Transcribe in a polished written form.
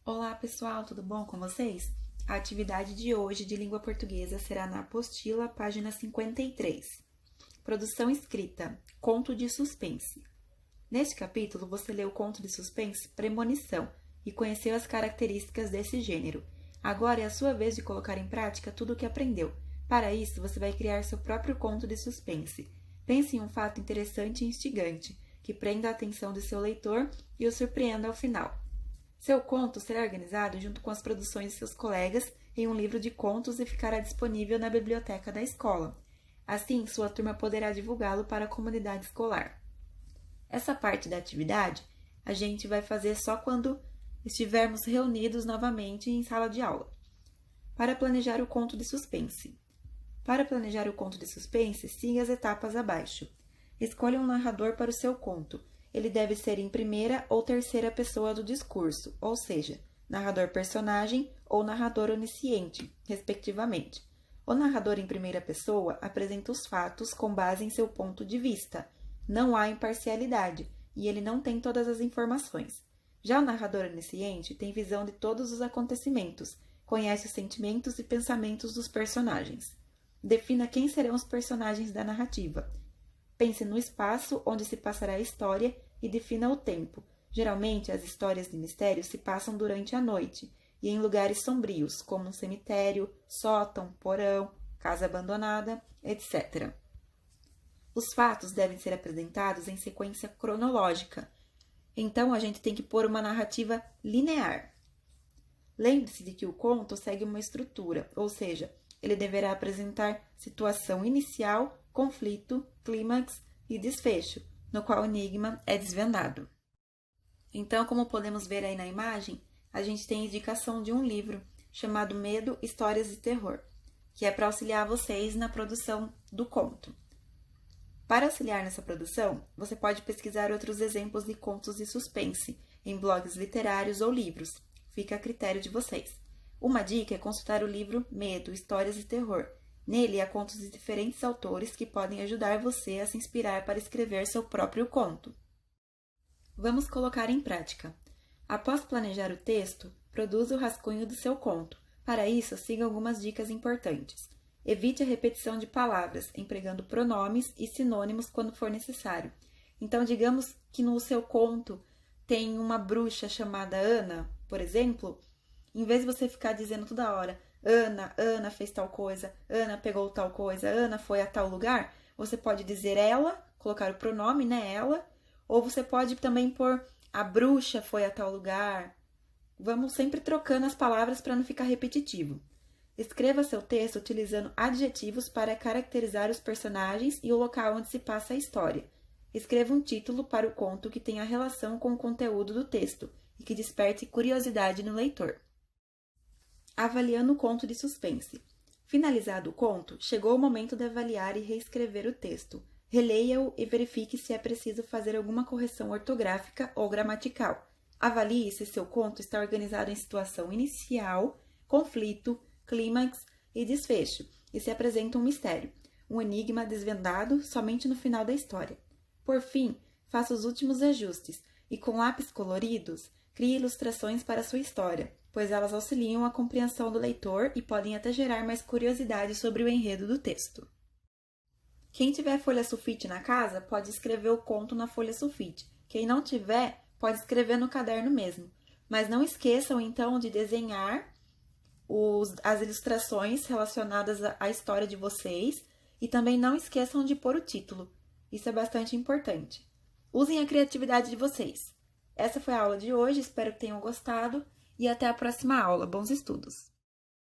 Olá pessoal, tudo bom com vocês? A atividade de hoje de língua portuguesa será na apostila, página 53. Produção escrita, conto de suspense. Neste capítulo, você leu o conto de suspense Premonição e conheceu as características desse gênero. Agora é a sua vez de colocar em prática tudo o que aprendeu. Para isso, você vai criar seu próprio conto de suspense. Pense em um fato interessante e instigante, que prenda a atenção de seu leitor e o surpreenda ao final. Seu conto será organizado junto com as produções de seus colegas em um livro de contos e ficará disponível na biblioteca da escola. Assim, sua turma poderá divulgá-lo para a comunidade escolar. Essa parte da atividade a gente vai fazer só quando estivermos reunidos novamente em sala de aula. Para planejar o conto de suspense. Para planejar o conto de suspense, siga as etapas abaixo. Escolha um narrador para o seu conto. Ele deve ser em primeira ou terceira pessoa do discurso, ou seja, narrador-personagem ou narrador onisciente, respectivamente. O narrador em primeira pessoa apresenta os fatos com base em seu ponto de vista. Não há imparcialidade e ele não tem todas as informações. Já o narrador onisciente tem visão de todos os acontecimentos, conhece os sentimentos e pensamentos dos personagens. Defina quem serão os personagens da narrativa. Pense no espaço onde se passará a história e defina o tempo. Geralmente, as histórias de mistério se passam durante a noite e em lugares sombrios, como um cemitério, sótão, porão, casa abandonada, etc. Os fatos devem ser apresentados em sequência cronológica. Então, a gente tem que pôr uma narrativa linear. Lembre-se de que o conto segue uma estrutura, ou seja, ele deverá apresentar situação inicial, conflito, clímax e desfecho, no qual o enigma é desvendado. Então, como podemos ver aí na imagem, a gente tem indicação de um livro chamado Medo, Histórias de Terror, que é para auxiliar vocês na produção do conto. Para auxiliar nessa produção, você pode pesquisar outros exemplos de contos de suspense em blogs literários ou livros. Fica a critério de vocês. Uma dica é consultar o livro Medo, Histórias de Terror. Nele há contos de diferentes autores que podem ajudar você a se inspirar para escrever seu próprio conto. Vamos colocar em prática. Após planejar o texto, produza o rascunho do seu conto. Para isso, siga algumas dicas importantes. Evite a repetição de palavras, empregando pronomes e sinônimos quando for necessário. Então, digamos que no seu conto tem uma bruxa chamada Ana, por exemplo, em vez de você ficar dizendo toda hora Ana fez tal coisa, Ana pegou tal coisa, Ana foi a tal lugar, você pode dizer ela, colocar o pronome, né, ela, ou você pode também pôr a bruxa foi a tal lugar. Vamos sempre trocando as palavras para não ficar repetitivo. Escreva seu texto utilizando adjetivos para caracterizar os personagens e o local onde se passa a história. Escreva um título para o conto que tenha relação com o conteúdo do texto e que desperte curiosidade no leitor. Avaliando o conto de suspense. Finalizado o conto, chegou o momento de avaliar e reescrever o texto. Releia-o e verifique se é preciso fazer alguma correção ortográfica ou gramatical. Avalie se seu conto está organizado em situação inicial, conflito, clímax e desfecho, e se apresenta um mistério, um enigma desvendado somente no final da história. Por fim, faça os últimos ajustes e, com lápis coloridos, crie ilustrações para sua história, pois elas auxiliam a compreensão do leitor e podem até gerar mais curiosidade sobre o enredo do texto. Quem tiver folha sulfite na casa, pode escrever o conto na folha sulfite. Quem não tiver, pode escrever no caderno mesmo. Mas não esqueçam, então, de desenhar as ilustrações relacionadas à história de vocês e também não esqueçam de pôr o título. Isso é bastante importante. Usem a criatividade de vocês. Essa foi a aula de hoje, espero que tenham gostado e até a próxima aula. Bons estudos!